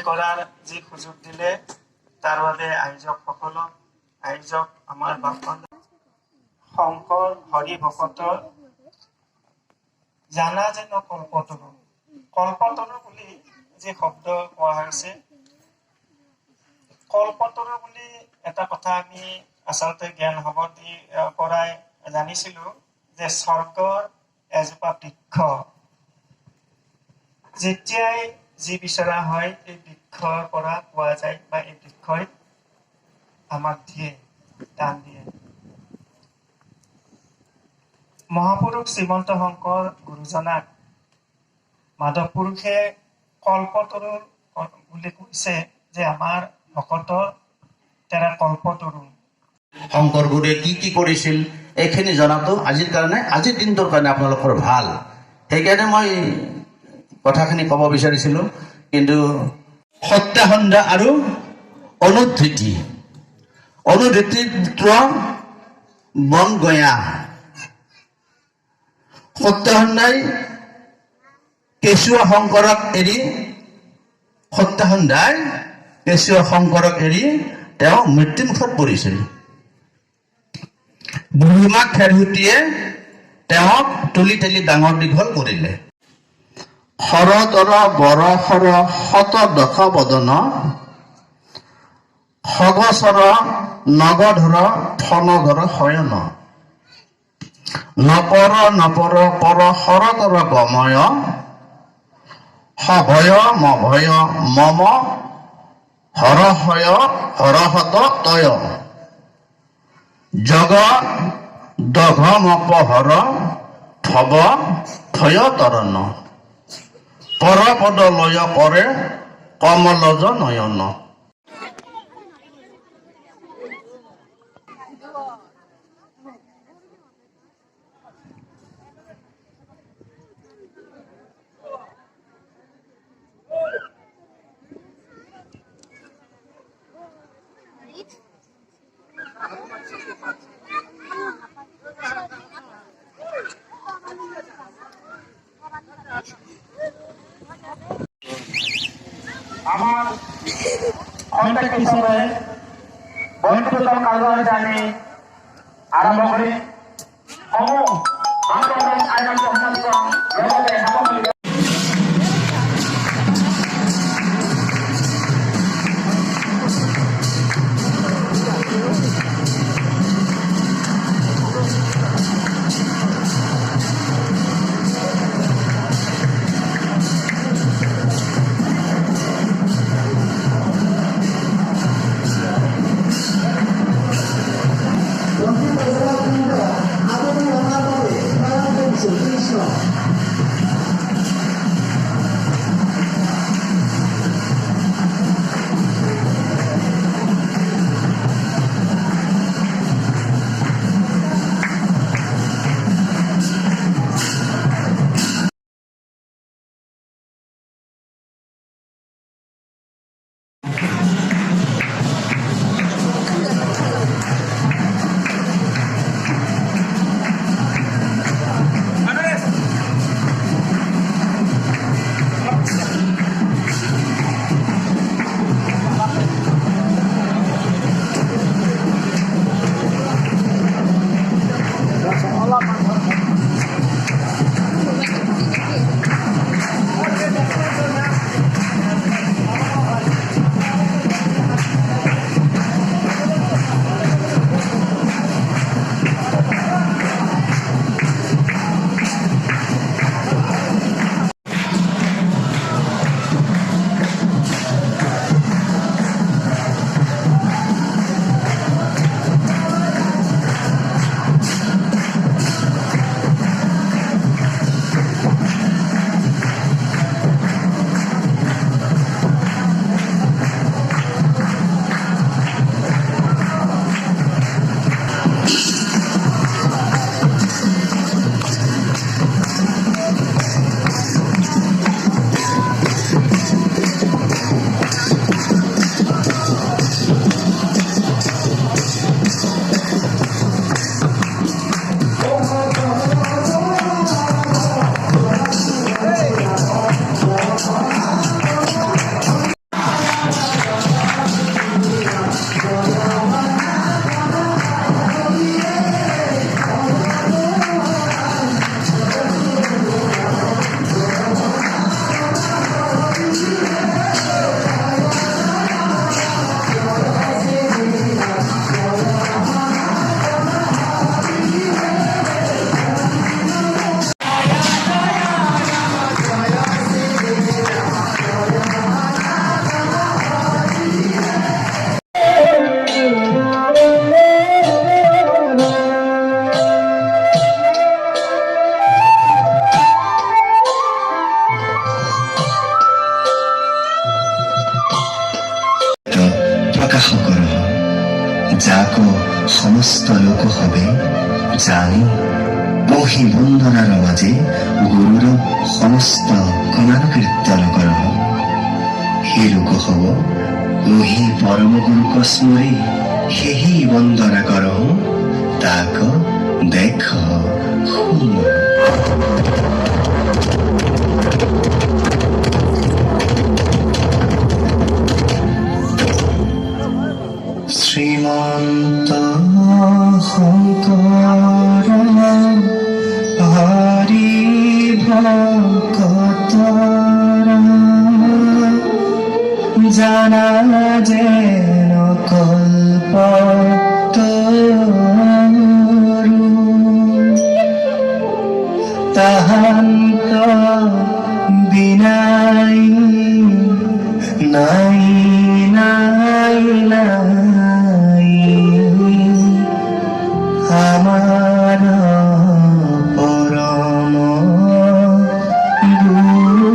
কৰাৰ যি সুযোগ দিলে তাৰ বাবে আয়োজকসকলক আমাৰ বাসন্দ শংকৰ হৰি ভকতৰ জানা যেন কল্পতৰু বুলি যি শব্দ কোৱা হৈছে, কল্পতৰু বুলি এটা কথা আমি আচলতে জ্ঞান হ'ব পৰাই জানিছিলো যে স্বৰ্গৰ এজোপা বৃক্ষ, যেতিয়াই যি বিচৰা হয় এই বৃক্ষৰ পৰা পোৱা যায় বা এই বৃক্ষই আমাক দিয়ে, দান দিয়ে। মহাপুৰুষ শ্ৰীমন্ত শংকৰ গুৰুজনাক মাধৱ পুৰুষে কল্পতৰু বুলি কৈছে যে আমাৰ ভকতৰ তেৰা কল্পতৰু। শংকৰ গুৰুৱে কি কৰিছিল এইখিনি জনাটো আজিৰ দিনটোৰ কাৰণে আপোনালোকৰ ভাল, সেইকাৰণে মই কথাখিনি ক'ব বিচাৰিছিলো। কিন্তু সত্যাসন্ধা আৰু অনুধৃতিত্ব বন গঞা। সত্যাসন্ধাই কেঁচুৱা শংকৰক এৰি তেওঁ মৃত্যুমুখত পৰিছিল। বুঢ়ীমাক খেৰসুতীয়ে তেওঁক তুলি তেলি ডাঙৰ দীঘল কৰিলে। শৰতৰ বৰশৰ শত দশ বদন, খগচৰ নগধৰ ফনগৰ শয়ন। নপৰ পৰ শৰতৰ গময়, সভয় মভয় মম হৰহয় হৰহত তয়। জগ দঘমপহৰ থব থয় তৰণ, পৰপদ লয় কৰে কমলজ নয়ন। আমার কন্ট্যাক্ট হিসাবে বন্ধুত্ব কার্যসূচী আমি আরম্ভ করি। আন্দোলন আয়োজন লগতে Krishna. যাক সমস্ত লোক হবে জানি বহি বন্দনার মাঝে গুরুর সমস্ত গুণান কীর্তন কর হে লোক হব ওহি পরম গুরু কসমরে হেহি বন্দনা কর তাক দেখ শুন শ্রীমন্ত শঙ্কৰ হৰি ভকতৰ জানা যেন কল্প তাহান্ত বিনাই নাই নাই নাই আমাৰ পৰম গুৰু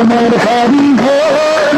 আমাৰ হৰি ঘৰ